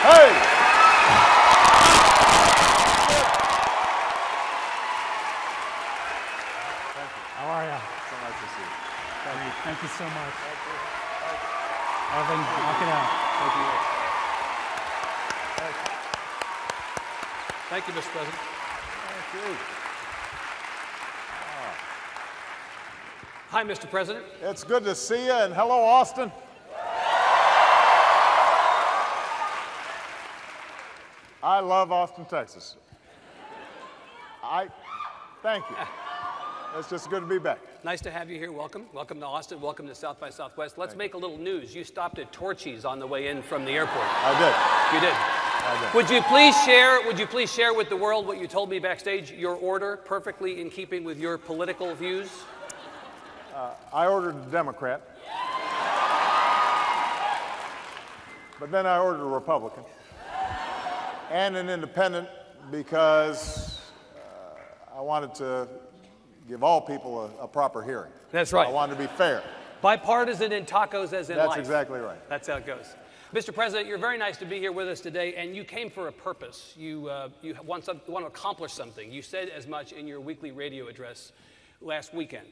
Hey! How are you? So nice to see you. Thank you so much. Thank you. Evan, knock it out. Thank you. Thank you, Mr. President. Thank you. Hi, Mr. President. It's good to see you, and hello, Austin. I love Austin, Texas. Thank you. It's just good to be back. Nice to have you here. Welcome. Welcome to Austin. Welcome to South by Southwest. Let's make a little news. You stopped at Torchy's on the way in from the airport. I did. You did. I did. Would you please share with the world what you told me backstage, your order, perfectly in keeping with your political views? I ordered a Democrat, but then I ordered a Republican and an independent because I wanted to give all people a proper hearing. That's right. I wanted to be fair. Bipartisan in tacos as in life. That's exactly right. That's how it goes. Mr. President, you're very nice to be here with us today, and you came for a purpose. You want to accomplish something. You said as much in your weekly radio address last weekend.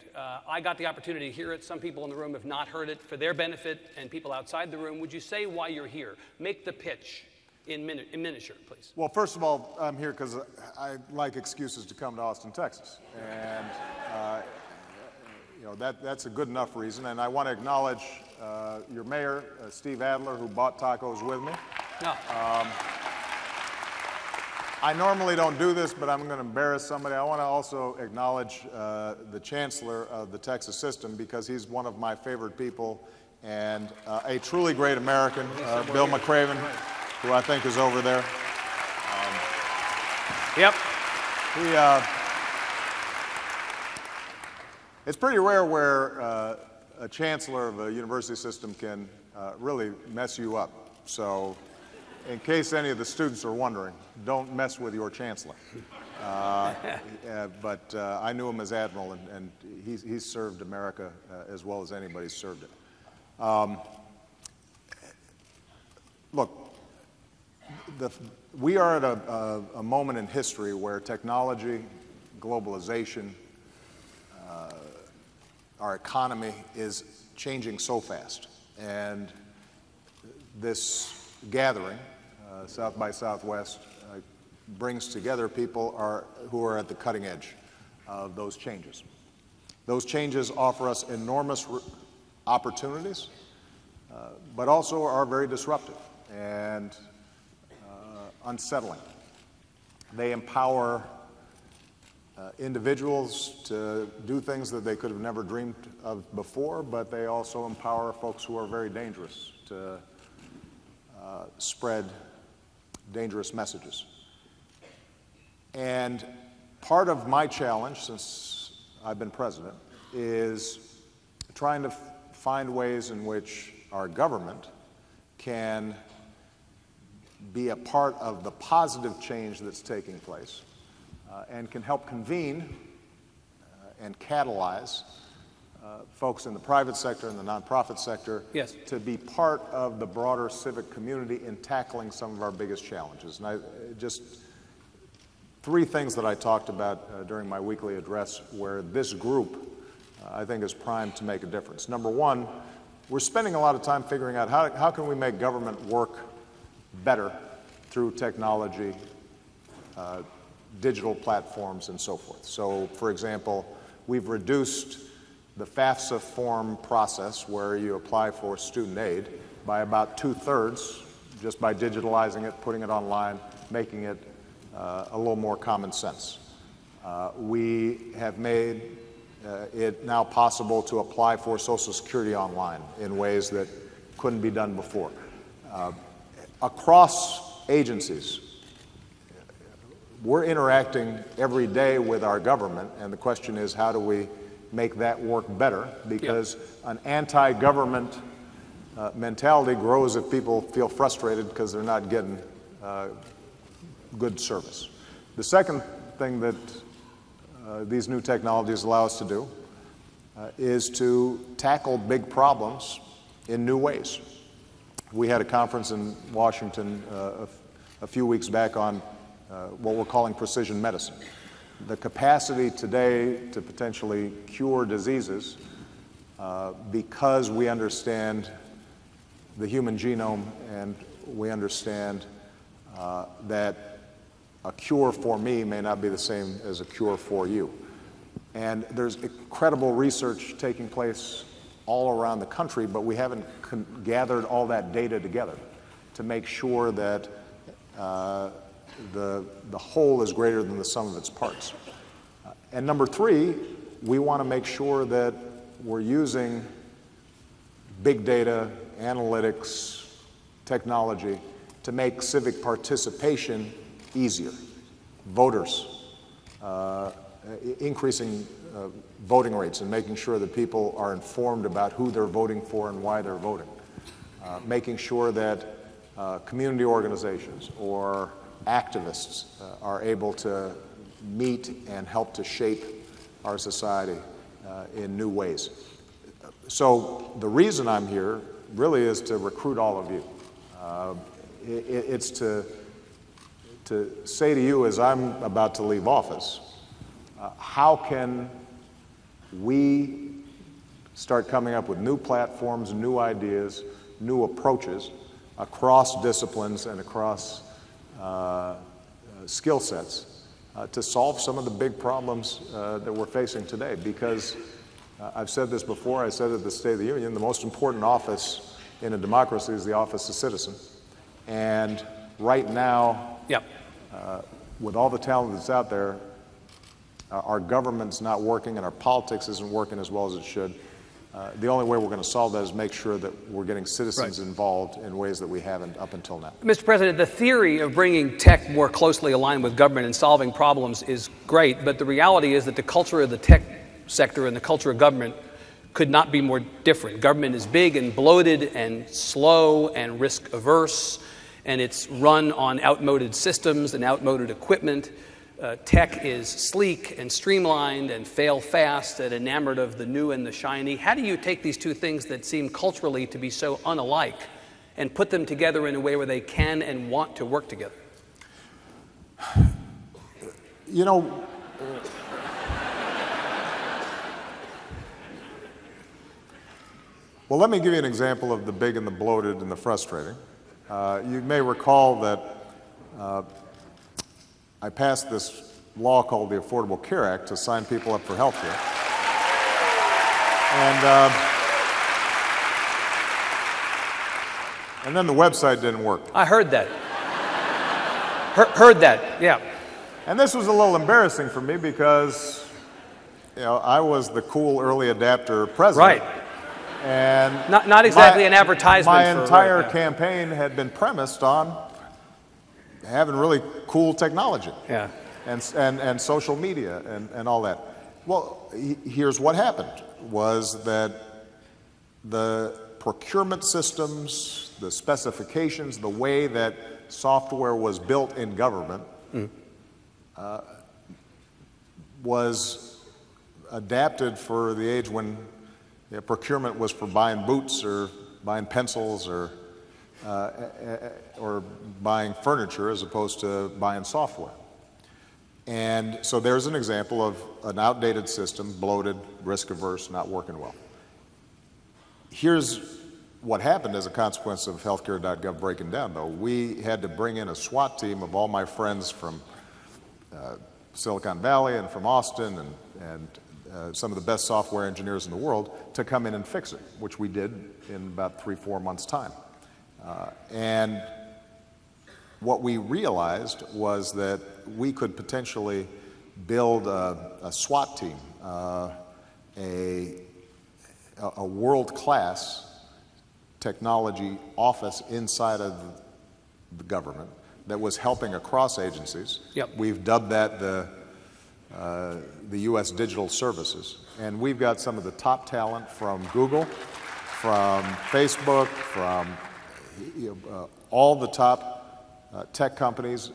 I got the opportunity to hear it. Some people in the room have not heard it. For their benefit and people outside the room, would you say why you're here? Make the pitch in miniature, please. Well, first of all, I'm here because I like excuses to come to Austin, Texas. And, that's a good enough reason. And I want to acknowledge your mayor, Steve Adler, who bought tacos with me. No. I normally don't do this, but I'm going to embarrass somebody. I want to also acknowledge the chancellor of the Texas system because he's one of my favorite people and a truly great American, Bill McCraven, who I think is over there. Yep. It's pretty rare where a chancellor of a university system can really mess you up. So in case any of the students are wondering, don't mess with your chancellor. But I knew him as admiral, and he's served America as well as anybody's served it. Look, we are at a moment in history where technology, globalization, our economy is changing so fast. And this gathering, South by Southwest, brings together people who are at the cutting edge of those changes. Those changes offer us enormous opportunities, but also are very disruptive and unsettling. They empower individuals to do things that they could have never dreamed of before, but they also empower folks who are very dangerous to spread dangerous messages. And part of my challenge since I've been president is trying to find ways in which our government can be a part of the positive change that's taking place and can help convene and catalyze folks in the private sector and the nonprofit sector to be part of the broader civic community in tackling some of our biggest challenges. And just three things that I talked about during my weekly address where this group I think is primed to make a difference. Number one, we're spending a lot of time figuring out how can we make government work better through technology, digital platforms, and so forth. So, for example, we've reduced the FAFSA form process where you apply for student aid by about 2/3 just by digitalizing it, putting it online, making it a little more common sense. We have made it now possible to apply for Social Security online in ways that couldn't be done before. Across agencies, we're interacting every day with our government, and the question is, how do we make that work better? Because an anti-government mentality grows if people feel frustrated because they're not getting good service. The second thing that these new technologies allow us to do is to tackle big problems in new ways. we had a conference in Washington a few weeks back on what we're calling precision medicine. The capacity today to potentially cure diseases because we understand the human genome and we understand that a cure for me may not be the same as a cure for you. And there's incredible research taking place all around the country, but we haven't gathered all that data together to make sure that the whole is greater than the sum of its parts. And number three, we want to make sure that we're using big data, analytics, technology to make civic participation easier. Voters, increasing voting rates and making sure that people are informed about who they're voting for and why they're voting. Making sure that community organizations or activists are able to meet and help to shape our society in new ways. So the reason I'm here really is to recruit all of you. It's to say to you as I'm about to leave office, how can we start coming up with new platforms, new ideas, new approaches across disciplines and across skill sets to solve some of the big problems that we're facing today. Because I've said this before, I said at the State of the Union, the most important office in a democracy is the office of citizen. And right now, with all the talent that's out there, our government's not working and our politics isn't working as well as it should. The only way we're going to solve that is make sure that we're getting citizens involved in ways that we haven't up until now. Mr. President, the theory of bringing tech more closely aligned with government and solving problems is great, but the reality is that the culture of the tech sector and the culture of government could not be more different. Government is big and bloated and slow and risk averse, and it's run on outmoded systems and outmoded equipment. Tech is sleek and streamlined and fail fast and enamored of the new and the shiny. How do you take these two things that seem culturally to be so unalike and put them together in a way where they can and want to work together? You know, well, let me give you an example of the big and the bloated and the frustrating. You may recall that I passed this law called the Affordable Care Act to sign people up for health care. And then the website didn't work. I heard that. Heard that, yeah. And this was a little embarrassing for me because, you know, I was the cool early adapter president. Right. And not exactly an advertisement. My entire campaign had been premised on having really cool technology, and social media and all that. Well, here's what happened: was that the procurement systems, the specifications, the way that software was built in government was adapted for the age when procurement was for buying boots or buying pencils or buying furniture as opposed to buying software. And so there's an example of an outdated system, bloated, risk-averse, not working well. Here's what happened as a consequence of healthcare.gov breaking down, though. We had to bring in a SWAT team of all my friends from Silicon Valley and from Austin and some of the best software engineers in the world to come in and fix it, which we did in about 3-4 months' time. And what we realized was that we could potentially build a SWAT team, a world-class technology office inside of the government that was helping across agencies. We've dubbed that the U.S. Digital Services. And we've got some of the top talent from Google, from Facebook, from all the top tech companies.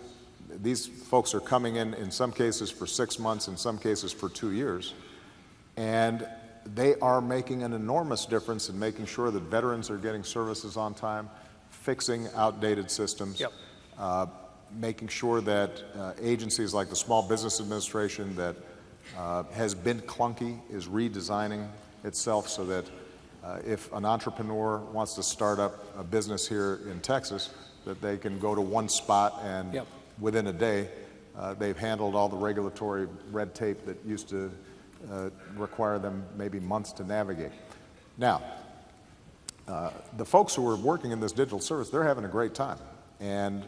These folks are coming in some cases for 6 months, in some cases for 2 years. And they are making an enormous difference in making sure that veterans are getting services on time, fixing outdated systems, Yep. making sure that agencies like the Small Business Administration that has been clunky is redesigning itself so that if an entrepreneur wants to start up a business here in Texas, that they can go to one spot and Yep. within a day they've handled all the regulatory red tape that used to require them maybe months to navigate. Now, the folks who are working in this digital service, they're having a great time, and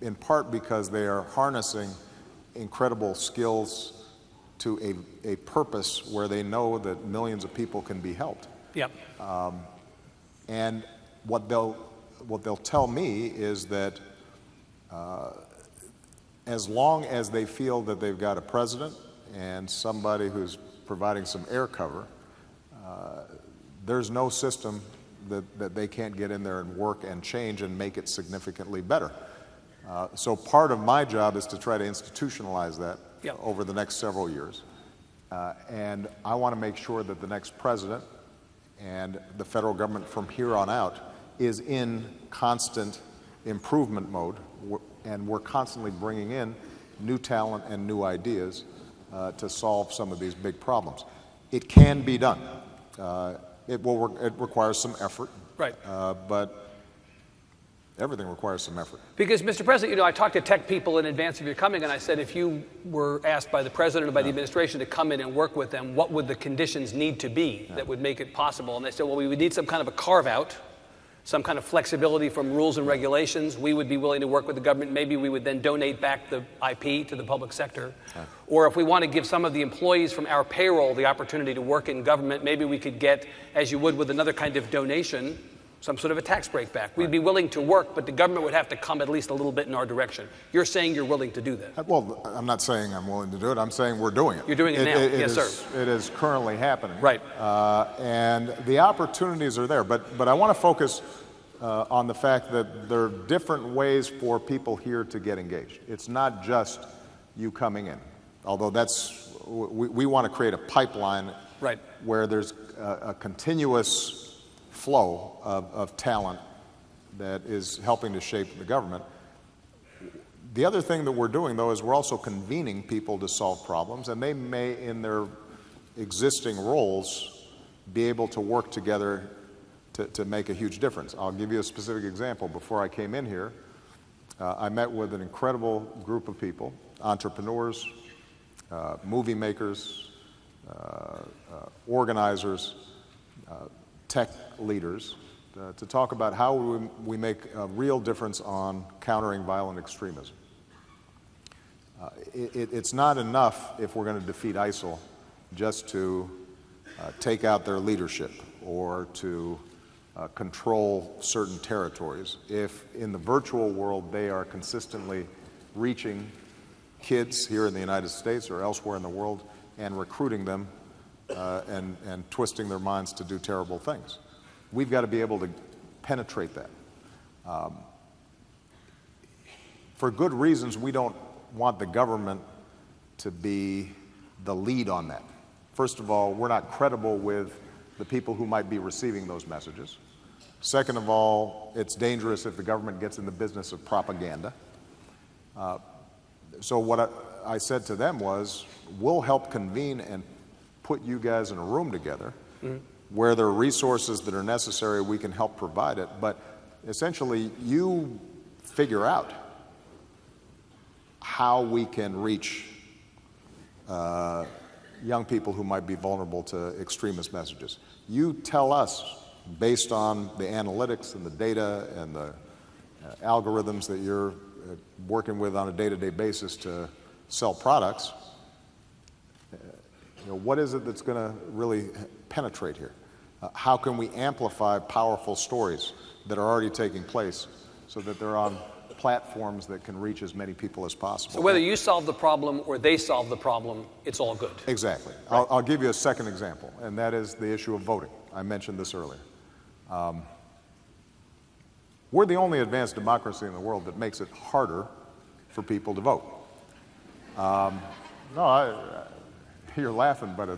in part because they are harnessing incredible skills to a purpose where they know that millions of people can be helped. Yep. And what they'll tell me is that as long as they feel that they've got a president and somebody who's providing some air cover, there's no system that they can't get in there and work and change and make it significantly better. So part of my job is to try to institutionalize that Yep. over the next several years. And I want to make sure that the next president and the federal government from here on out is in constant improvement mode, and we're constantly bringing in new talent and new ideas to solve some of these big problems. It can be done. It requires some effort, Right. but everything requires some effort. Because, Mr. President, you know, I talked to tech people in advance of your coming, and I said if you were asked by the president or by the administration to come in and work with them, what would the conditions need to be that would make it possible? And they said, well, we would need some kind of a carve-out, some kind of flexibility from rules and regulations. We would be willing to work with the government. Maybe we would then donate back the IP to the public sector. Yeah. Or if we want to give some of the employees from our payroll the opportunity to work in government, maybe we could get, as you would with another kind of donation, some sort of a tax break back. We'd be willing to work, but the government would have to come at least a little bit in our direction. You're saying you're willing to do that. Well, I'm not saying I'm willing to do it. I'm saying we're doing it. You're doing it now. Yes, sir. It is currently happening. Right. And the opportunities are there. But I want to focus on the fact that there are different ways for people here to get engaged. It's not just you coming in, although we want to create a pipeline right. where there's a continuous flow of talent that is helping to shape the government. The other thing that we're doing, though, is we're also convening people to solve problems, and they may, in their existing roles, be able to work together to make a huge difference. I'll give you a specific example. Before I came in here, I met with an incredible group of people, entrepreneurs, movie makers, organizers, tech leaders, to talk about how we make a real difference on countering violent extremism. It's not enough, if we're going to defeat ISIL, just to take out their leadership or to control certain territories. If in the virtual world they are consistently reaching kids here in the United States or elsewhere in the world and recruiting them and twisting their minds to do terrible things, we've got to be able to penetrate that. For good reasons, we don't want the government to be the lead on that. First of all, we're not credible with the people who might be receiving those messages. Second of all, it's dangerous if the government gets in the business of propaganda. So what I said to them was, we'll help convene and put you guys in a room together where there are resources that are necessary, we can help provide it, but essentially you figure out how we can reach young people who might be vulnerable to extremist messages. You tell us, based on the analytics and the data and the algorithms that you're working with on a day-to-day basis to sell products, what is it that's going to really penetrate here? How can we amplify powerful stories that are already taking place so that they're on platforms that can reach as many people as possible? So whether you solve the problem or they solve the problem, it's all good. Exactly. Right. I'll give you a second example, and that is the issue of voting. I mentioned this earlier. We're the only advanced democracy in the world that makes it harder for people to vote. You're laughing, but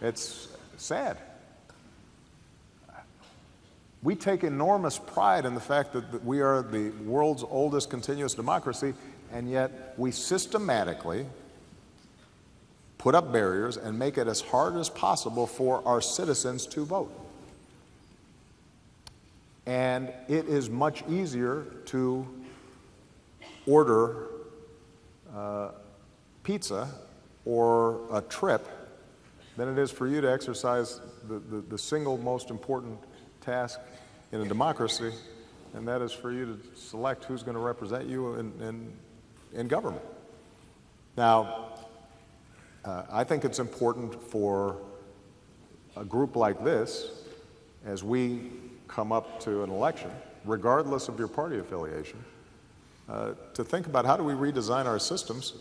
it's sad. We take enormous pride in the fact that we are the world's oldest continuous democracy, and yet we systematically put up barriers and make it as hard as possible for our citizens to vote. And it is much easier to order pizza or a trip than it is for you to exercise the single most important task in a democracy, and that is for you to select who's going to represent you in government. Now, I think it's important for a group like this, as we come up to an election, regardless of your party affiliation, to think about how do we redesign our systems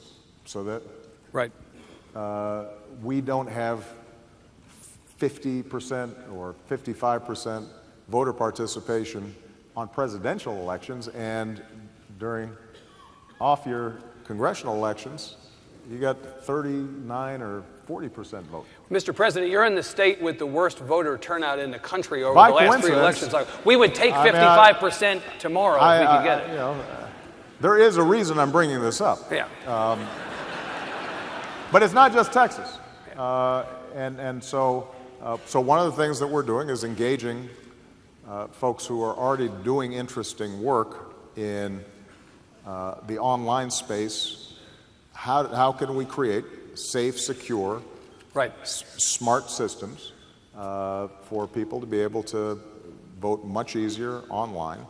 so that we don't have 50% or 55% voter participation on presidential elections, and during off-year congressional elections, you got 39 or 40% vote. Mr. President, you're in the state with the worst voter turnout in the country over By the last 3 elections. coincidence, We would take 55% tomorrow if we could get it. You know, there is a reason I'm bringing this up. Yeah. But it's not just Texas. So one of the things that we're doing is engaging folks who are already doing interesting work in the online space. How can we create safe, secure, smart systems for people to be able to vote much easier online?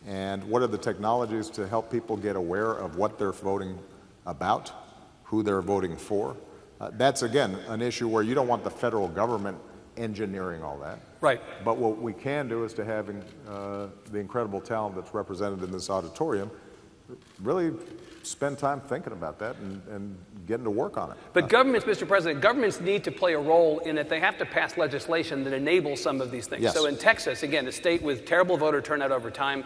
And what are the technologies to help people get aware of what they're voting about, who they're voting for? That's, again, an issue where you don't want the federal government engineering all that. Right. But what we can do is to have the incredible talent that's represented in this auditorium really spend time thinking about that and getting to work on it. But governments, Mr. President, governments need to play a role in that they have to pass legislation that enables some of these things. Yes. So in Texas, again, a state with terrible voter turnout over time,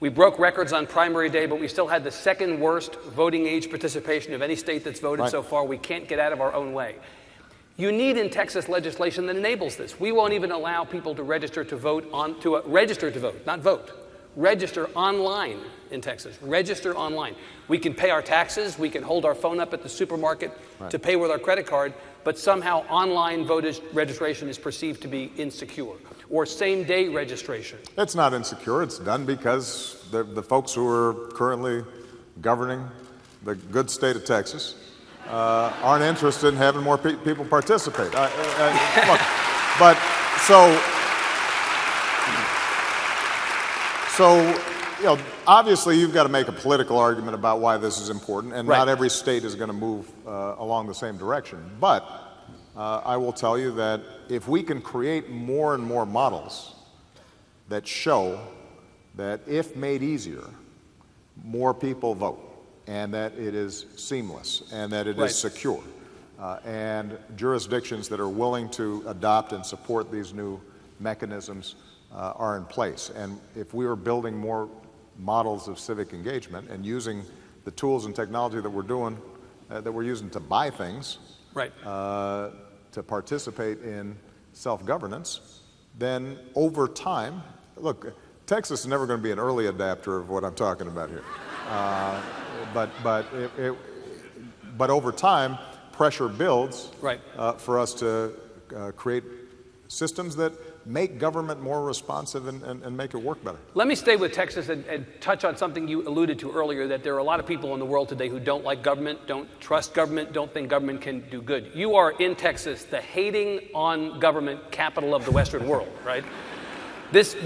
we broke records on primary day, but we still had the second worst voting age participation of any state that's voted so far. We can't get out of our own way. You need in Texas legislation that enables this. We won't even allow people to register to vote register to vote, not vote. Register online in Texas. Register online. We can pay our taxes. We can hold our phone up at the supermarket to pay with our credit card, but somehow online voter registration is perceived to be insecure. Or same-day registration. It's not insecure. It's done because the folks who are currently governing the good state of Texas aren't interested in having more people participate. Look, but so, you know, obviously you've got to make a political argument about why this is important, and not every state is going to move along the same direction. But I will tell you that if we can create more and more models that show that if made easier, more people vote, and that it is seamless, and that it is secure, and jurisdictions that are willing to adopt and support these new mechanisms are in place. And if we are building more models of civic engagement and using the tools and technology that we're doing, that we're using to buy things, to participate in self-governance, then over time, look, Texas is never going to be an early adapter of what I'm talking about here. But over time, pressure builds for us to create systems that make government more responsive and make it work better. Let me stay with Texas and touch on something you alluded to earlier, that there are a lot of people in the world today who don't like government, don't trust government, don't think government can do good. You are in Texas, the hating on government capital of the Western world, right?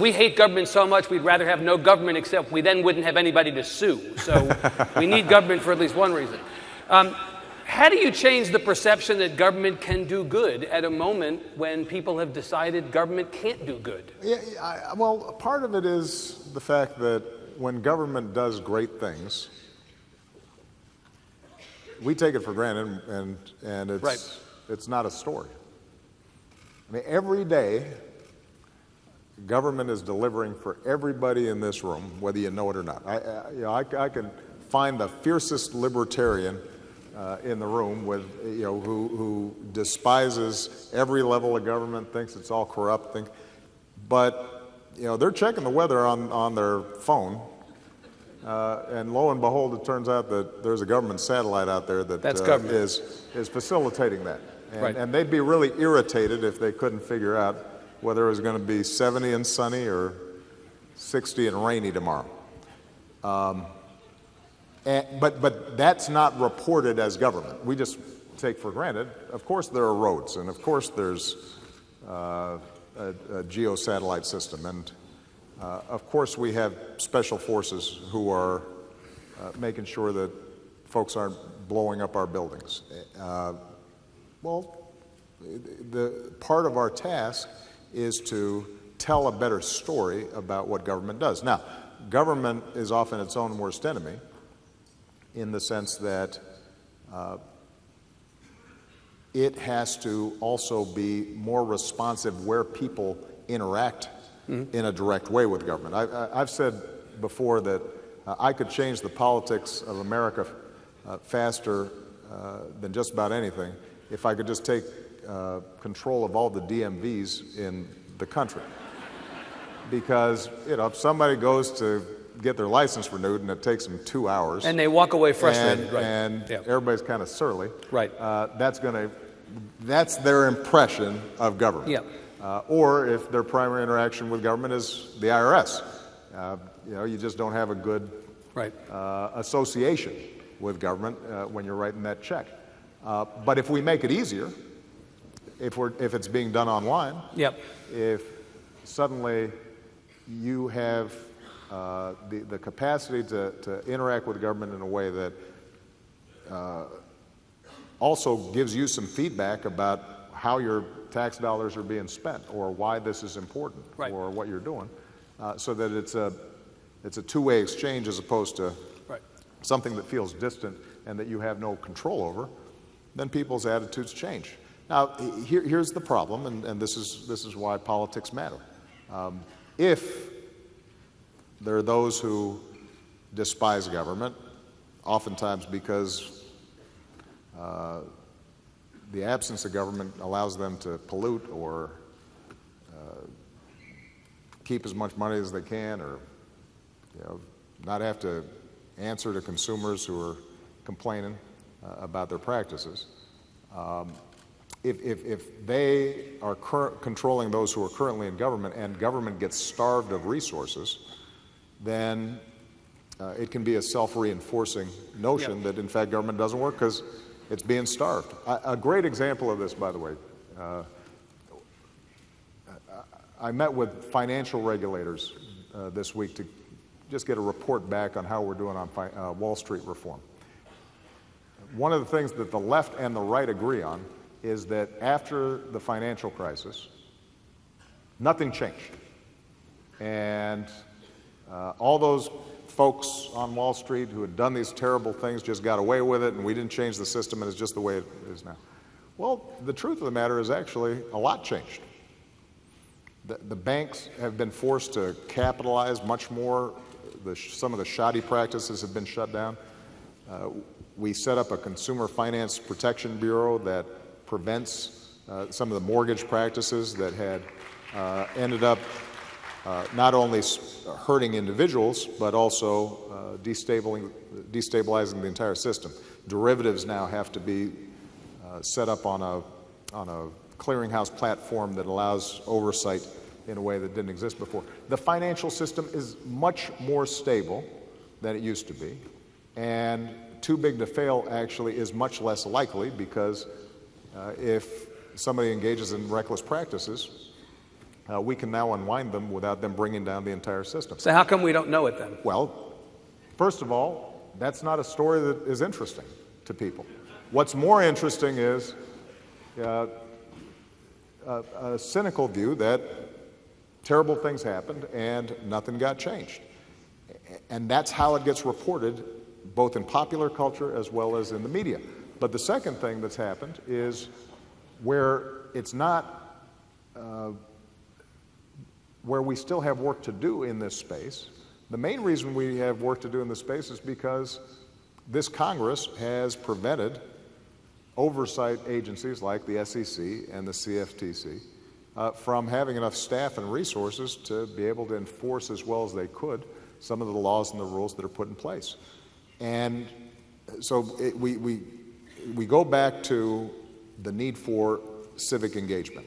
We hate government so much we'd rather have no government, except we then wouldn't have anybody to sue. So we need government for at least one reason. How do you change the perception that government can do good at a moment when people have decided government can't do good? Well, part of it is the fact that when government does great things, we take it for granted, and it's not a story. I mean, every day, government is delivering for everybody in this room, whether you know it or not. I can find the fiercest libertarian in the room with, who despises every level of government, thinks it's all corrupt, but they're checking the weather on their phone, and lo and behold, it turns out that there's a government satellite out there that is facilitating that. And they'd be really irritated if they couldn't figure out whether it was going to be 70 and sunny or 60 and rainy tomorrow. But that's not reported as government. We just take for granted. Of course there are roads, and of course there's a geosatellite system, and of course we have special forces who are making sure that folks aren't blowing up our buildings. Well, the part of our task is to tell a better story about what government does. Now, government is often its own worst enemy in the sense that it has to also be more responsive where people interact in a direct way with government. I've said before that I could change the politics of America faster than just about anything if I could just take control of all the DMVs in the country. Because, if somebody goes to get their license renewed and it takes them 2 hours. And they walk away frustrated, and everybody's kind of surly. Right. That's their impression of government. Yeah. Or if their primary interaction with government is the IRS. You just don't have a good association with government when you're writing that check. But if we make it easier, if it's being done online, if suddenly you have the capacity to interact with government in a way that also gives you some feedback about how your tax dollars are being spent or why this is important or what you're doing, so that it's a two-way exchange as opposed to something that feels distant and that you have no control over, then people's attitudes change. Now, here's the problem, and this is why politics matter. If there are those who despise government, oftentimes because the absence of government allows them to pollute or keep as much money as they can, or not have to answer to consumers who are complaining about their practices. If they are controlling those who are currently in government and government gets starved of resources, then it can be a self-reinforcing notion that, in fact, government doesn't work because it's being starved. A great example of this, by the way, I met with financial regulators this week to just get a report back on how we're doing on Wall Street reform. One of the things that the left and the right agree on is that after the financial crisis, nothing changed. And all those folks on Wall Street who had done these terrible things just got away with it, and we didn't change the system, and it's just the way it is now. Well, the truth of the matter is actually a lot changed. The banks have been forced to capitalize much more. Some of the shoddy practices have been shut down. We set up a Consumer Finance Protection Bureau that prevents some of the mortgage practices that had ended up not only hurting individuals, but also destabilizing the entire system. Derivatives now have to be set up on a clearinghouse platform that allows oversight in a way that didn't exist before. The financial system is much more stable than it used to be, and too big to fail actually is much less likely, because if somebody engages in reckless practices, we can now unwind them without them bringing down the entire system. So how come we don't know it then? Well, first of all, that's not a story that is interesting to people. What's more interesting is a cynical view that terrible things happened and nothing got changed. And that's how it gets reported, both in popular culture as well as in the media. But the second thing that's happened is where it's not, where we still have work to do in this space. The main reason we have work to do in this space is because this Congress has prevented oversight agencies like the SEC and the CFTC from having enough staff and resources to be able to enforce as well as they could some of the laws and the rules that are put in place. And so we go back to the need for civic engagement.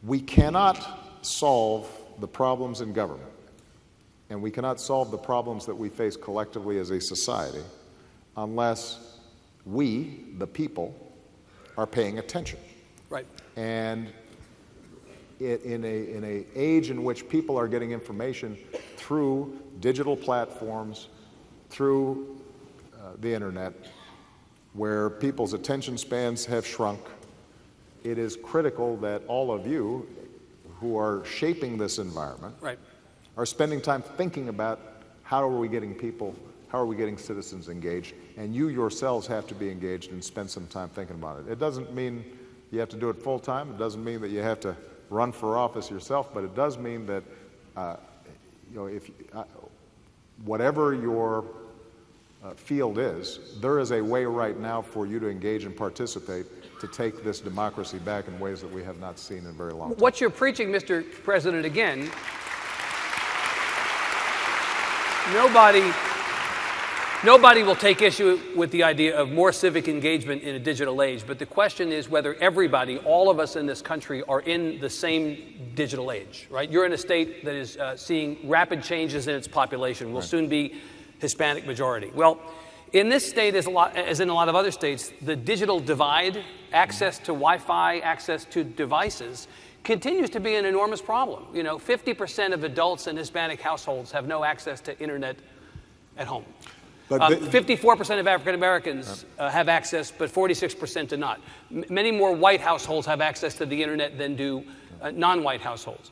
We cannot solve the problems in government, and we cannot solve the problems that we face collectively as a society unless we, the people, are paying attention. Right. And in an age in which people are getting information through digital platforms, through the internet, where people's attention spans have shrunk, it is critical that all of you who are shaping this environment Right. are spending time thinking about how are we getting people, how are we getting citizens engaged, and you yourselves have to be engaged and spend some time thinking about it. It doesn't mean you have to do it full time. It doesn't mean that you have to run for office yourself, but it does mean that whatever your field is, there is a way right now for you to engage and participate to take this democracy back in ways that we have not seen in a very long time. What you're preaching, Mr. President, again, nobody will take issue with the idea of more civic engagement in a digital age, but the question is whether everybody, all of us in this country, are in the same digital age, right? You're in a state that is seeing rapid changes in its population. Will soon be Hispanic majority. Well, in this state, as in a lot of other states, the digital divide, access to Wi-Fi, access to devices, continues to be an enormous problem. 50% of adults in Hispanic households have no access to internet at home. 54% of African Americans have access, but 46% do not. Many more white households have access to the internet than do non-white households.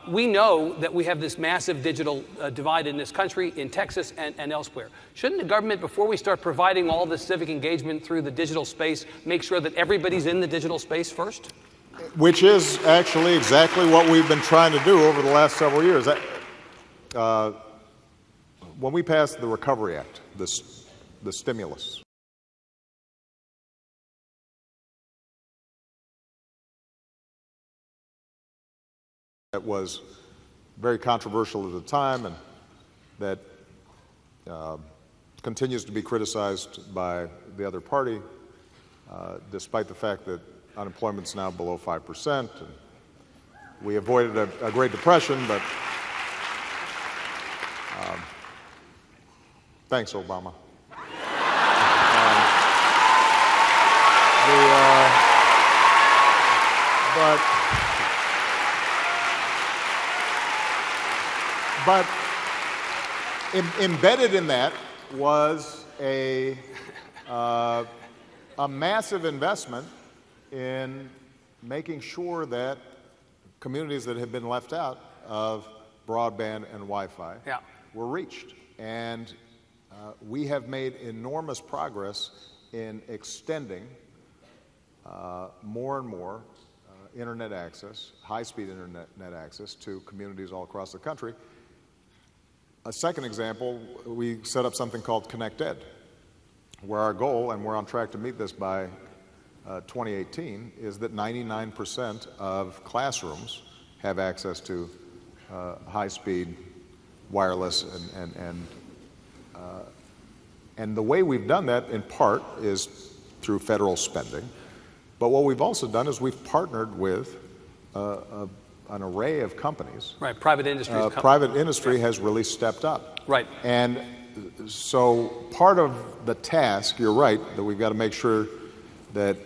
We know that we have this massive digital divide in this country, in Texas and elsewhere. Shouldn't the government, before we start providing all this civic engagement through the digital space, make sure that everybody's in the digital space first? Which is actually exactly what we've been trying to do over the last several years. When we passed the Recovery Act, the stimulus, that was very controversial at the time and that continues to be criticized by the other party, despite the fact that unemployment's now below 5%. And we avoided a Great Depression, but thanks, Obama. But embedded in that was a massive investment in making sure that communities that had been left out of broadband and Wi-Fi were reached. And we have made enormous progress in extending more and more internet access, high-speed internet access to communities all across the country. A second example, we set up something called Connect Ed, where our goal, and we're on track to meet this by 2018, is that 99% of classrooms have access to high-speed wireless, and the way we've done that in part is through federal spending. But what we've also done is we've partnered with an array of companies. Right, private industry. Private industry has really stepped up. Right. And so part of the task, you're right, that we've got to make sure that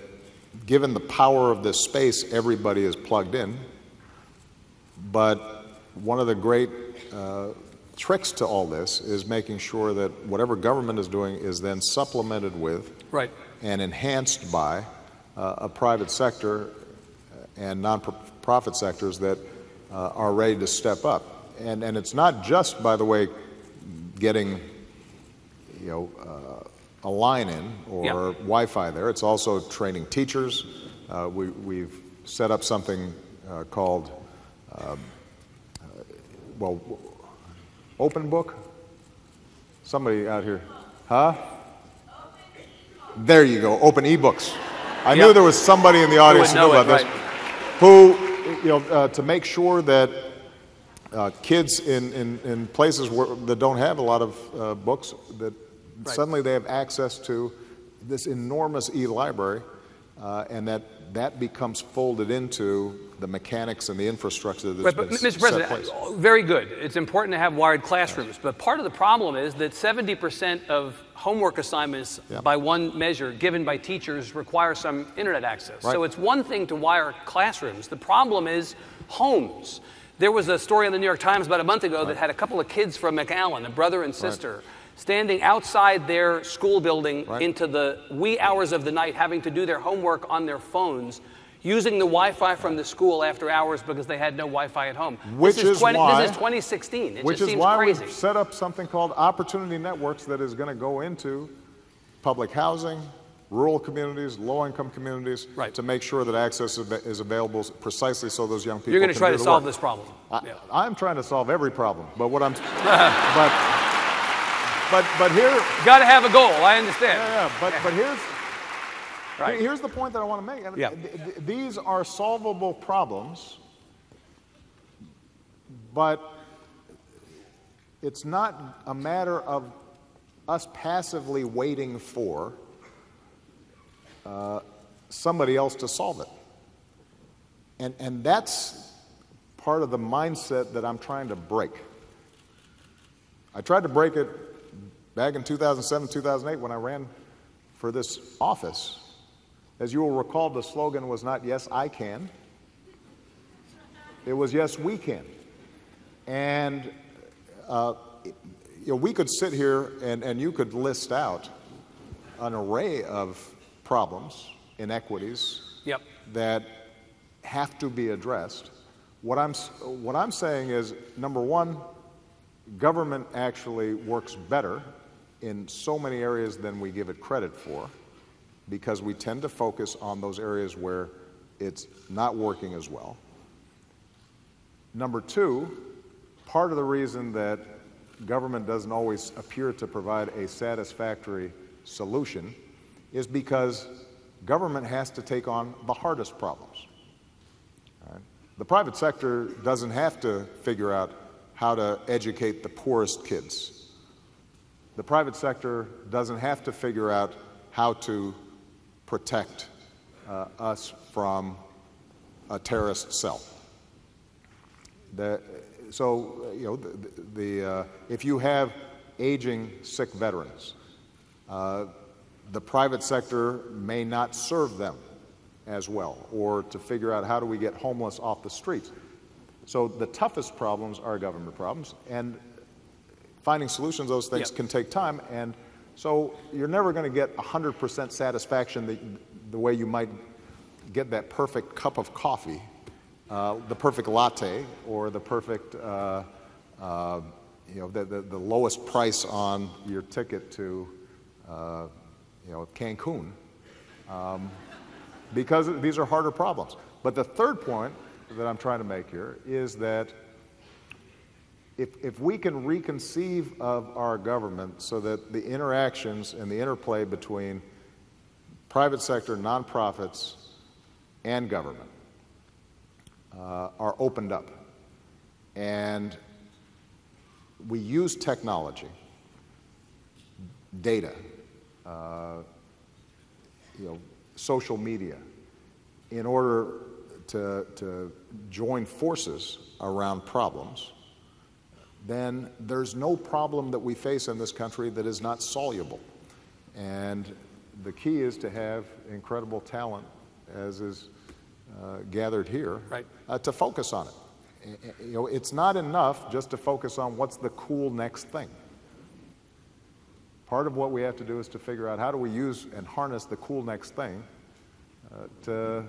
given the power of this space, everybody is plugged in. But one of the great tricks to all this is making sure that whatever government is doing is then supplemented with and enhanced by a private sector and non-profit sectors that are ready to step up. And it's not just, by the way, getting a line in or Wi-Fi there. It's also training teachers. We've set up something called, Open Book? Somebody out here, huh? There you go, Open eBooks. I knew there was somebody in the audience who knew about this. who, to make sure that kids in places that don't have a lot of books, that suddenly they have access to this enormous e-library, and that becomes folded into the mechanics and the infrastructure that's but been Mr. set in President, place. very good. It's important to have wired classrooms, but part of the problem is that 70% of homework assignments, by one measure, given by teachers, require some internet access. Right. So it's one thing to wire classrooms. The problem is homes. There was a story in the New York Times about a month ago that had a couple of kids from McAllen, a brother and sister, standing outside their school building into the wee hours of the night, having to do their homework on their phones, using the Wi-Fi from the school after hours because they had no Wi-Fi at home. This is 2016. It which just is seems why crazy. we've set up something called Opportunity Networks that is going to go into public housing, rural communities, low-income communities, to make sure that access is available precisely so those young people You're going can to try do to the solve work. this problem. I'm trying to solve every problem, but what I'm, but here, Got to have a goal. I understand. but here's the point that I want to make. I mean, these are solvable problems, but it's not a matter of us passively waiting for somebody else to solve it. And that's part of the mindset that I'm trying to break. I tried to break it back in 2007, 2008 when I ran for this office. As you will recall, the slogan was not "Yes, I can." It was "Yes, we can." And we could sit here and you could list out an array of problems, inequities that have to be addressed. What I'm saying is, number one, government actually works better in so many areas than we give it credit for, because we tend to focus on those areas where it's not working as well. Number two, part of the reason that government doesn't always appear to provide a satisfactory solution is because government has to take on the hardest problems. Right? The private sector doesn't have to figure out how to educate the poorest kids. The private sector doesn't have to figure out how to protect us from a terrorist cell. If you have aging, sick veterans, the private sector may not serve them as well, or to figure out how do we get homeless off the streets. So the toughest problems are government problems, and finding solutions to those things can take time, and so you're never going to get 100% satisfaction the way you might get that perfect cup of coffee, the perfect latte, or the perfect, the lowest price on your ticket to, Cancun, because these are harder problems. But the third point that I'm trying to make here is that if we can reconceive of our government so that the interactions and the interplay between private sector, nonprofits, and government are opened up, and we use technology, data, social media, in order to join forces around problems, then there's no problem that we face in this country that is not soluble. And the key is to have incredible talent, as is gathered here, to focus on it. It's not enough just to focus on what's the cool next thing. Part of what we have to do is to figure out how do we use and harness the cool next thing to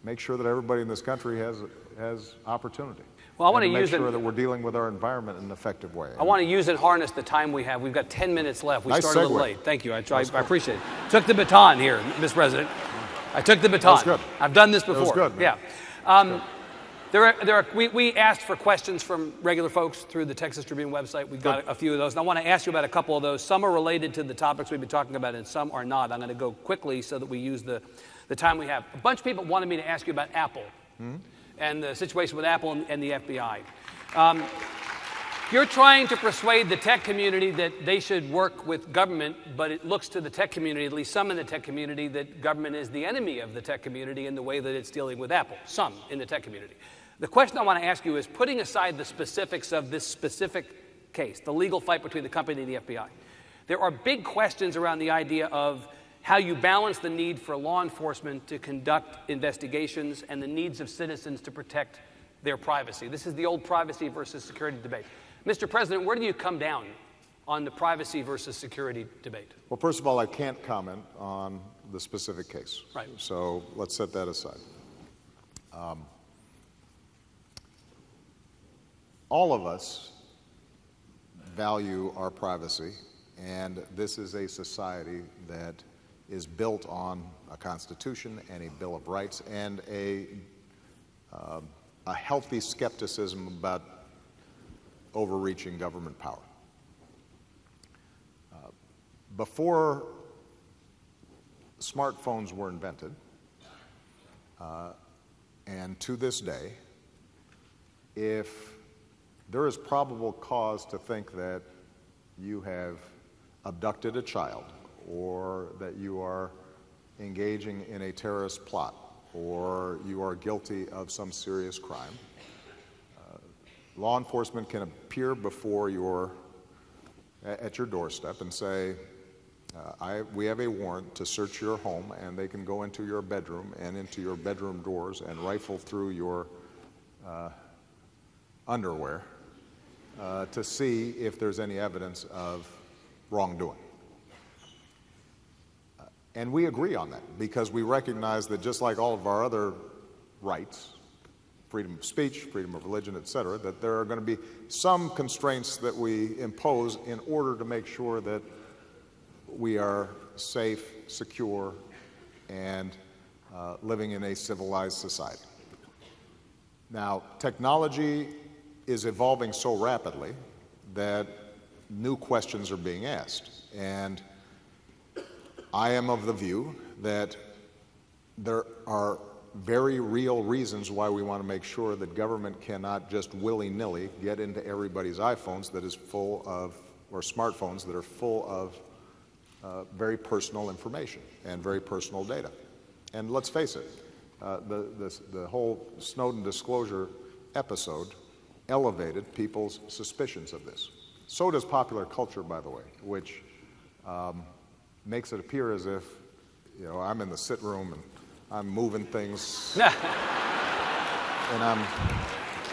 make sure that everybody in this country has opportunity. Well, I want to make use sure that we're dealing with our environment in an effective way. I want to use and harness the time we have. We've got 10 minutes left. We Nice started a little segue. late. Thank you. I appreciate it. Took the baton here, Mr. President. I took the baton. That was good. I've done this before. That was good, man. Yeah. We asked for questions from regular folks through the Texas Tribune website. We've got a few of those, and I want to ask you about a couple of those. Some are related to the topics we've been talking about, and some are not. I'm going to go quickly so that we use the time we have. A bunch of people wanted me to ask you about Apple. and the situation with Apple and the FBI. You're trying to persuade the tech community that they should work with government, but it looks to the tech community, at least some in the tech community, that government is the enemy of the tech community in the way that it's dealing with Apple, some in the tech community. The question I want to ask you is, putting aside the specifics of this specific case, the legal fight between the company and the FBI, there are big questions around the idea of how you balance the need for law enforcement to conduct investigations and the needs of citizens to protect their privacy. This is the old privacy versus security debate. Mr. President, where do you come down on the privacy versus security debate? Well, first of all, I can't comment on the specific case. Right. So let's set that aside. All of us value our privacy, and this is a society that is built on a Constitution and a Bill of Rights and a healthy skepticism about overreaching government power. Before smartphones were invented, and to this day, if there is probable cause to think that you have abducted a child, or that you are engaging in a terrorist plot, or you are guilty of some serious crime, law enforcement can appear before at your doorstep and say, we have a warrant to search your home, and they can go into your bedroom and into your bedroom doors and rifle through your underwear to see if there's any evidence of wrongdoing. And we agree on that because we recognize that just like all of our other rights, freedom of speech, freedom of religion, et cetera, that there are going to be some constraints that we impose in order to make sure that we are safe, secure, and living in a civilized society. Now, technology is evolving so rapidly that new questions are being asked. And I am of the view that there are very real reasons why we want to make sure that government cannot just willy-nilly get into everybody's iPhones that is full of, or smartphones that are full of very personal information and very personal data. And let's face it, the whole Snowden disclosure episode elevated people's suspicions of this. So does popular culture, by the way, which makes it appear as if, you know, I'm in the sit room and I'm moving things, and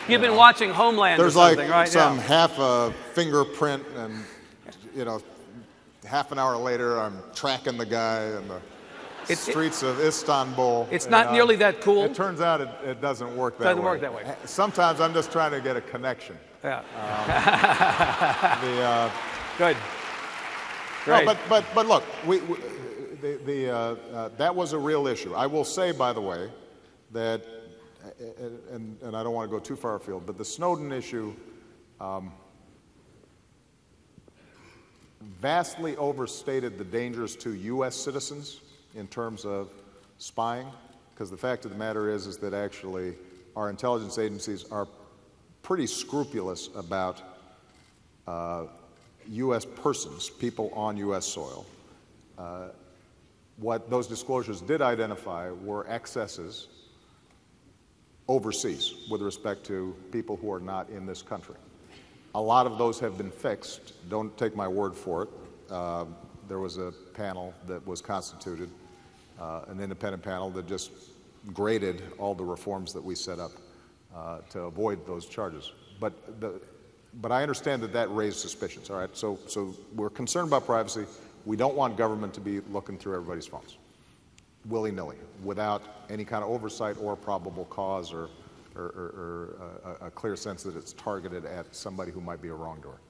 You've been watching Homeland or something, like right? some half a fingerprint, and you know, half an hour later, I'm tracking the guy in the streets of Istanbul. It's not nearly that cool. It turns out it doesn't work that way. Doesn't work that way. Sometimes I'm just trying to get a connection. Yeah. Good. No, but look, that was a real issue. I will say, by the way, that, and I don't want to go too far afield, but the Snowden issue vastly overstated the dangers to U.S. citizens in terms of spying, because the fact of the matter is that actually our intelligence agencies are pretty scrupulous about U.S. persons, people on U.S. soil. What those disclosures did identify were excesses overseas with respect to people who are not in this country. A lot of those have been fixed. Don't take my word for it. There was a panel that was constituted, an independent panel that just graded all the reforms that we set up to avoid those charges. But I understand that raised suspicions, all right? So we're concerned about privacy. We don't want government to be looking through everybody's phones, willy-nilly, without any kind of oversight or probable cause or a clear sense that it's targeted at somebody who might be a wrongdoer.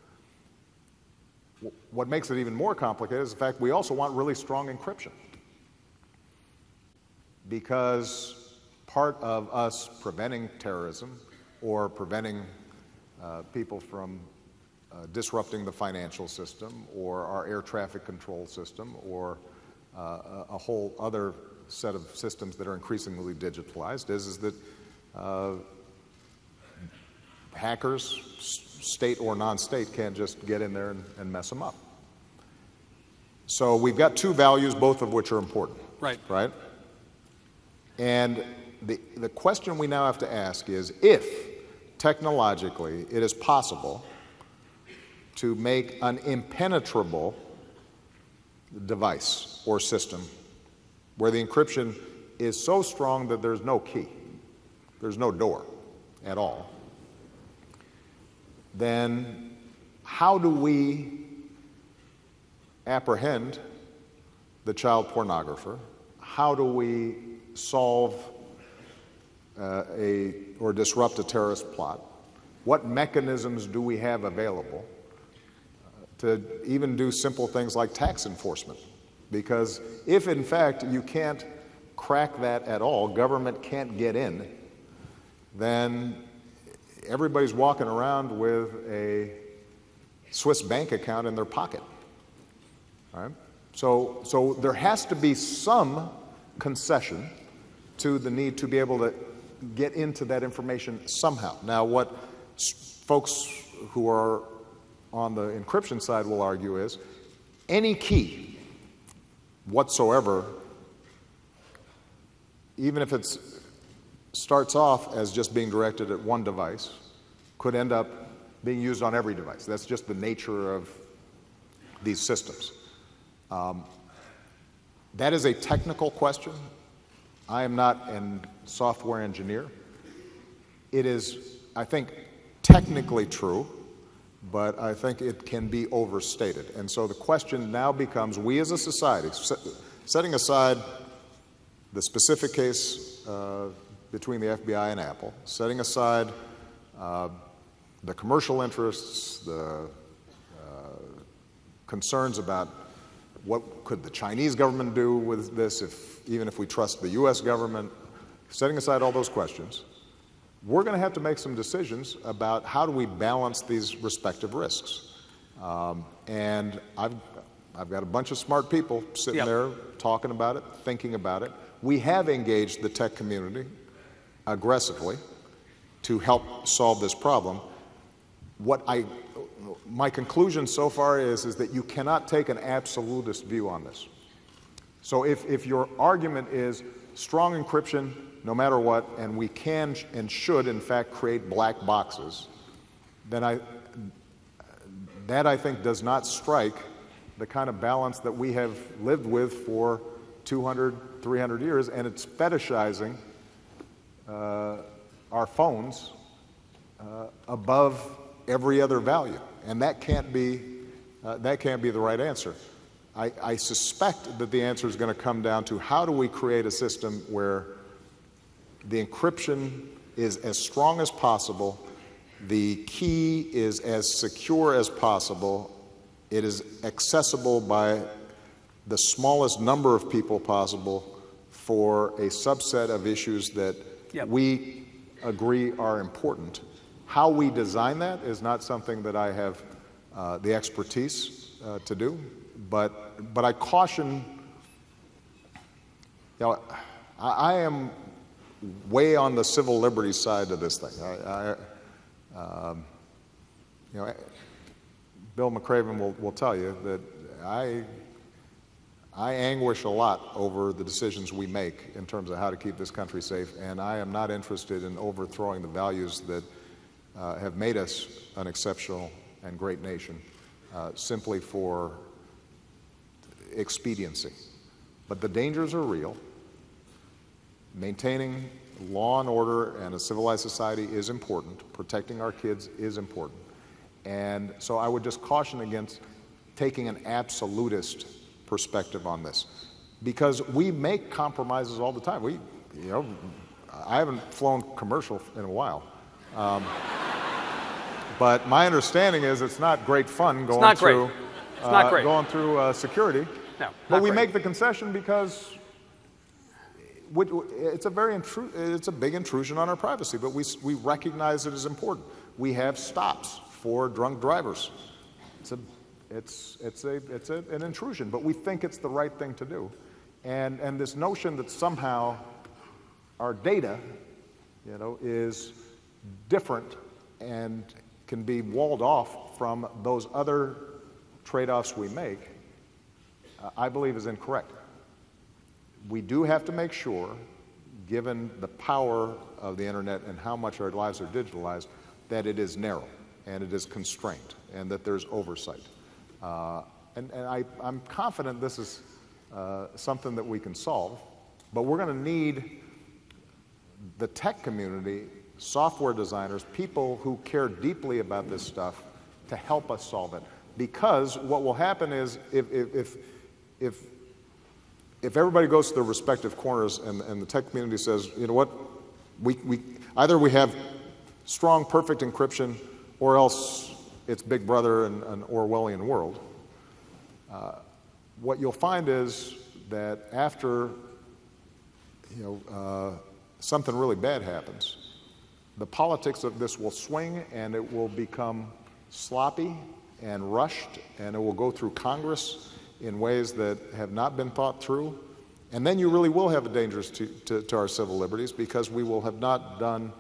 What makes it even more complicated is the fact we also want really strong encryption, because part of us preventing terrorism or preventing people from disrupting the financial system or our air traffic control system or a whole other set of systems that are increasingly digitalized is that hackers, state or non-state, can't just get in there and mess them up. So we've got two values, both of which are important. Right. Right? And the question we now have to ask is, if technologically it is possible to make an impenetrable device or system where the encryption is so strong that there's no key, there's no door at all, then how do we apprehend the child pornographer? How do we solve or disrupt a terrorist plot? What mechanisms do we have available to even do simple things like tax enforcement? Because if in fact you can't crack that at all, government can't get in, then everybody's walking around with a Swiss bank account in their pocket. All right? So there has to be some concession to the need to be able to get into that information somehow. Now, what folks who are on the encryption side will argue is any key whatsoever, even if it starts off as just being directed at one device, could end up being used on every device. That's just the nature of these systems. That is a technical question. I am not a software engineer. It is, I think, technically true, but I think it can be overstated. And so the question now becomes, we as a society, setting aside the specific case between the FBI and Apple, setting aside the commercial interests, the concerns about what could the Chinese government do with this, even if we trust the U.S. government, setting aside all those questions, we're going to have to make some decisions about how do we balance these respective risks. And I've got a bunch of smart people sitting there talking about it, thinking about it. We have engaged the tech community aggressively to help solve this problem. My conclusion so far is that you cannot take an absolutist view on this. So if your argument is strong encryption no matter what, and we can and should in fact create black boxes, then that I think does not strike the kind of balance that we have lived with for 200, 300 years, and it's fetishizing our phones above every other value, and that can't be the right answer. I suspect that the answer is going to come down to how do we create a system where the encryption is as strong as possible, the key is as secure as possible, it is accessible by the smallest number of people possible for a subset of issues that we agree are important. How we design that is not something that I have the expertise to do, but I caution, I am way on the civil liberties side of this thing. Bill McCraven will tell you that I anguish a lot over the decisions we make in terms of how to keep this country safe, and I am not interested in overthrowing the values that have made us an exceptional and great nation simply for expediency. But the dangers are real. Maintaining law and order and a civilized society is important. Protecting our kids is important. And so I would just caution against taking an absolutist perspective on this, because we make compromises all the time. I haven't flown commercial in a while. But my understanding is it's not great fun going through security. No, but we make the concession because it's a big intrusion on our privacy. But we recognize it as important. We have stops for drunk drivers. It's an intrusion, but we think it's the right thing to do. And this notion that somehow our data, is different and can be walled off from those other trade-offs we make, I believe is incorrect. We do have to make sure, given the power of the internet and how much our lives are digitalized, that it is narrow and it is constrained and that there's oversight. I'm confident this is something that we can solve, but we're going to need the tech community, software designers, people who care deeply about this stuff to help us solve it. Because what will happen is if everybody goes to their respective corners and the tech community says, you know what, either we have strong, perfect encryption, or else it's Big Brother and an Orwellian world, what you'll find is that after something really bad happens, the politics of this will swing and it will become sloppy and rushed, and it will go through Congress in ways that have not been thought through. And then you really will have a danger to our civil liberties, because we will have not done,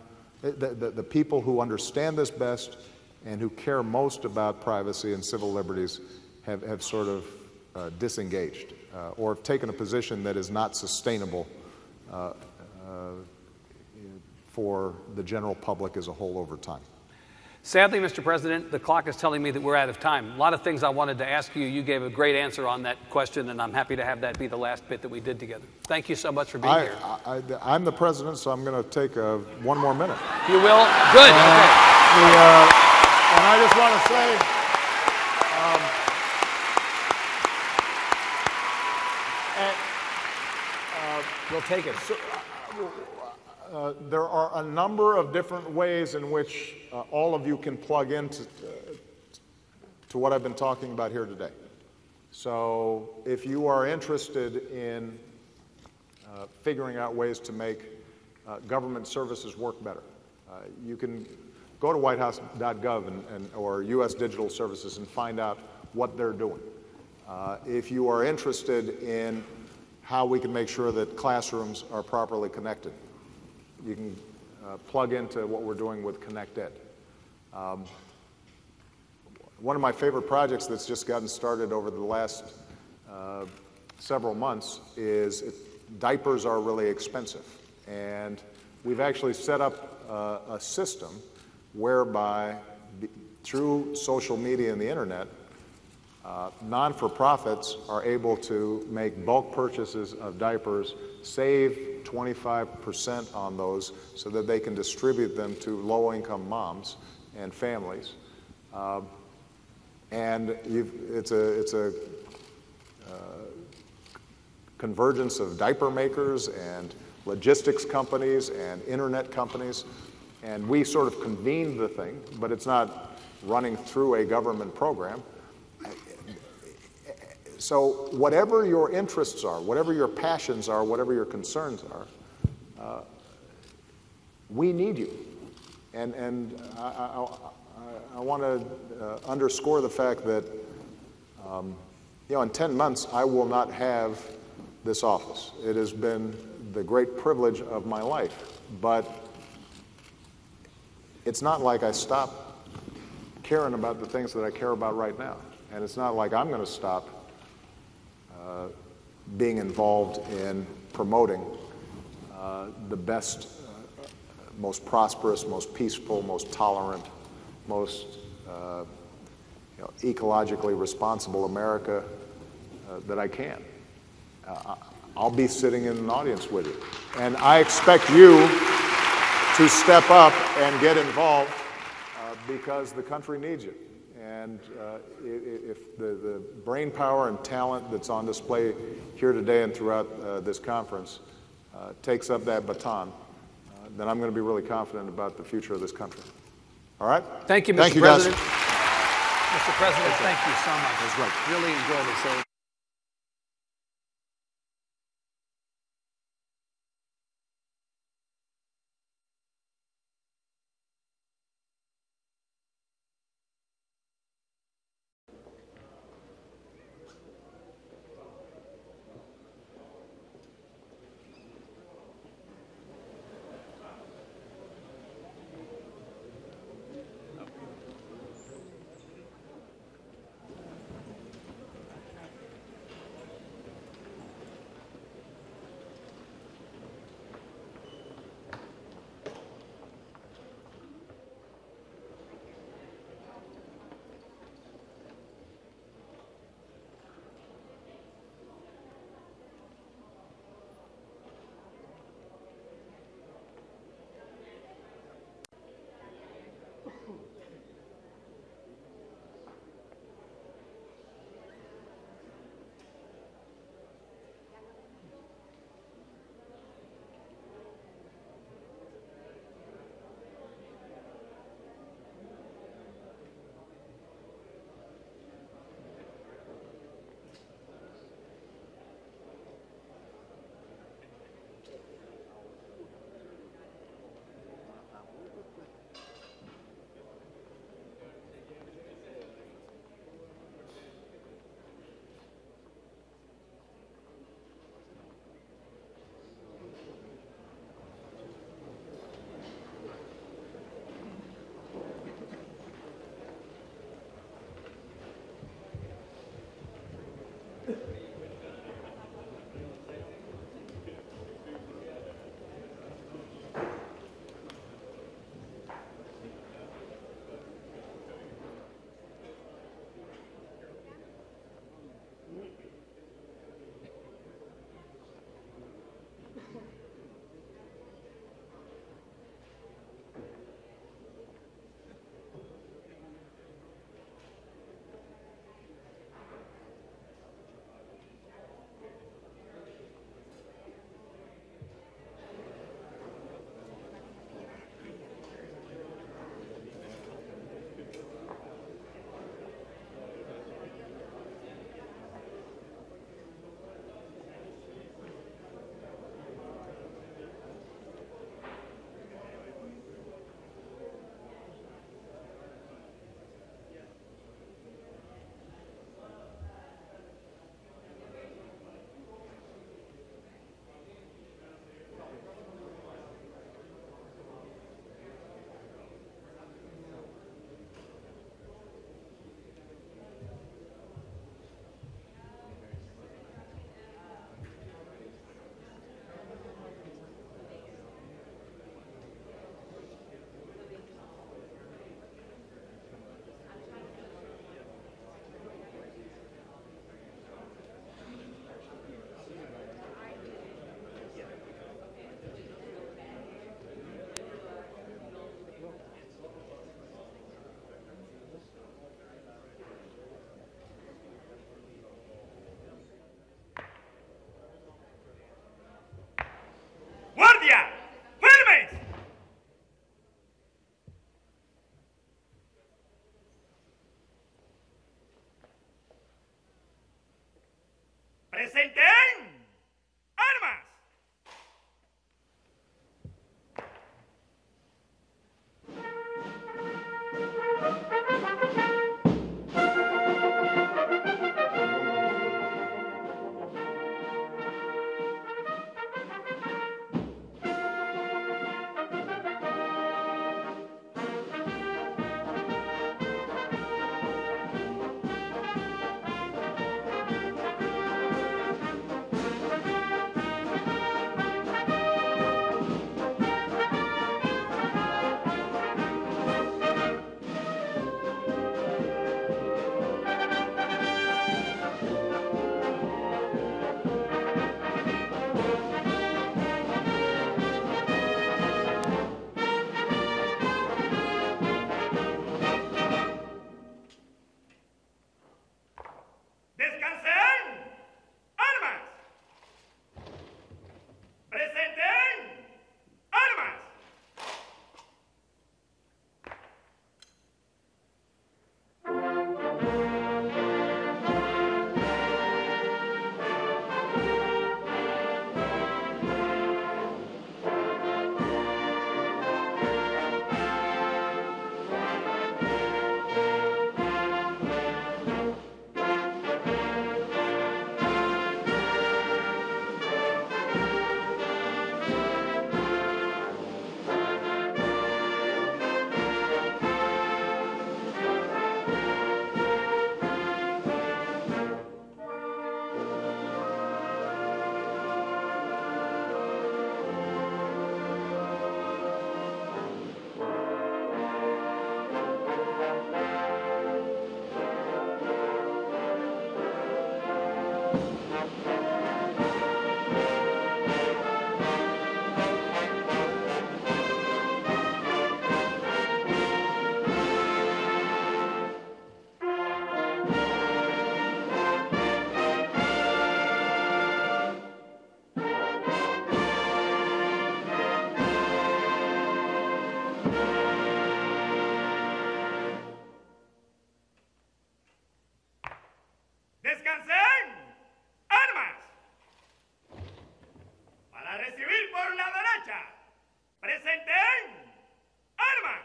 the people who understand this best and who care most about privacy and civil liberties have sort of disengaged or have taken a position that is not sustainable for the general public as a whole over time. Sadly, Mr. President, the clock is telling me that we're out of time. A lot of things I wanted to ask you. You gave a great answer on that question, and I'm happy to have that be the last bit that we did together. Thank you so much for being here. I'm the president, so I'm going to take one more minute. You will? Good. Okay. And I just want to say, We'll take it. there are a number of different ways in which all of you can plug into to what I've been talking about here today. So if you are interested in figuring out ways to make government services work better, you can go to whitehouse.gov or U.S. Digital Services and find out what they're doing. If you are interested in how we can make sure that classrooms are properly connected, you can plug into what we're doing with ConnectEd. One of my favorite projects that's just gotten started over the last several months is diapers are really expensive. And we've actually set up a system whereby through social media and the internet, non-for-profits are able to make bulk purchases of diapers, save 25% on those so that they can distribute them to low-income moms and families. And it's a convergence of diaper makers and logistics companies and internet companies. And we sort of convened the thing, but it's not running through a government program. So whatever your interests are, whatever your passions are, whatever your concerns are, we need you. And I want to underscore the fact that, in 10 months, I will not have this office. It has been the great privilege of my life. But it's not like I stopped caring about the things that I care about right now. And it's not like I'm going to stop being involved in promoting the best, most prosperous, most peaceful, most tolerant, most ecologically responsible America that I can. I'll be sitting in an audience with you. And I expect you to step up and get involved because the country needs you. And if the brain power and talent that's on display here today and throughout this conference takes up that baton, then I'm going to be really confident about the future of this country. All right? Thank you, Mr. Thank you, President. guys. Mr. President, thank you so much. That's right. Really enjoyed it. So ¡Descansen! ¡Armas! Para recibir por la derecha, presenten armas.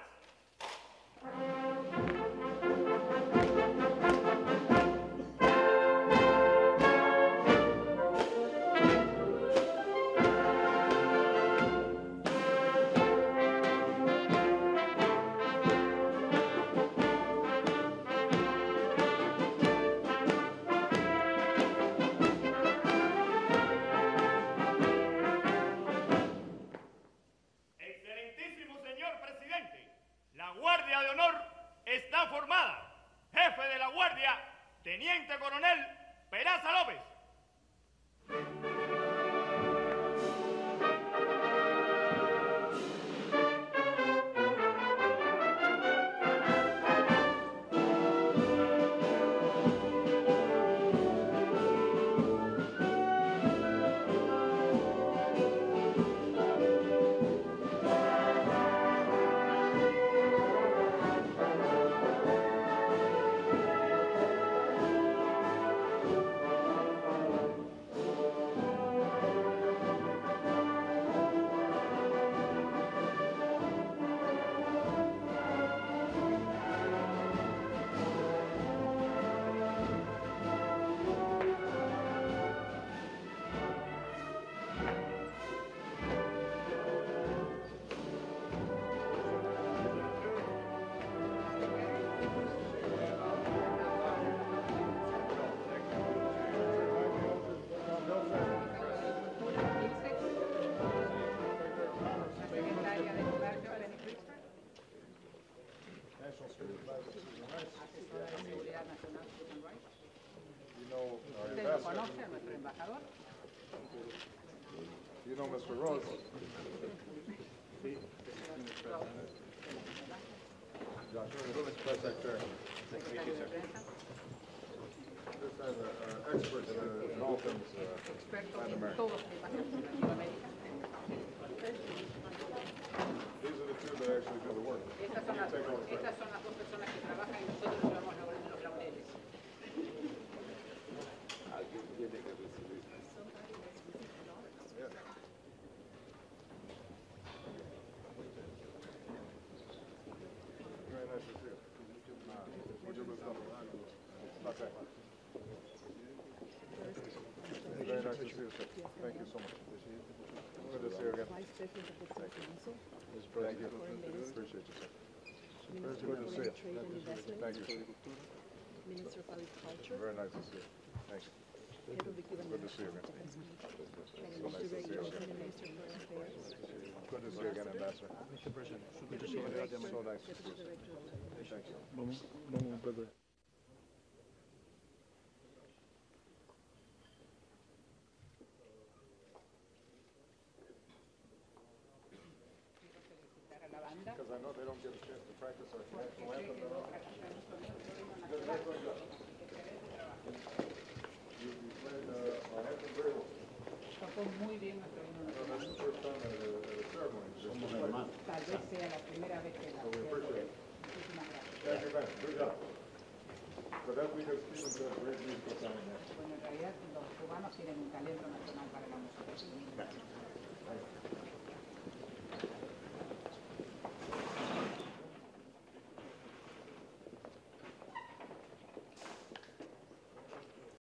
Excelentísimo señor presidente, la Guardia de Honor está formada. Jefe de la Guardia, Teniente Coronel Peraza López. You know Mr. Rose. Press Secretary. Nice to meet you, sir. This is an expert in all things Latin American. These are the two that actually do the work. Estas son las dos personas que trabajan y nosotros nos vamos a reunir los laureles. Very nice to see you. Mucho gusto. Okay. Very nice to see you, sir. Thank you so much. Good to see you again. Vice President of the Council, Thank you. Appreciate you, sir. Minister Good to of see you. Trade and Investment, Thank you, sir. Minister of Agriculture, Very nice to see you. Thank you. Head of the Cuban Good to see you National again. Defense Ministry, So nice to see you, sir. Minister of Foreign Affairs, Good to see you again, Ambassador. Deputy Director, So nice to see Deputy you, sir. Director of Thank you. Because I know they don't get a chance to practice our national anthem. You played our anthem very well. Tocó muy bien nuestro himno No, nacional. that's the first time at a ceremony. Tal vez sea la primera vez que la So we appreciate it. Muchísimas gracias. Thank you, man. Good job. But that's because Stephen said great musical sounding there. Bueno, en realidad los cubanos tienen un talento nacional para la música.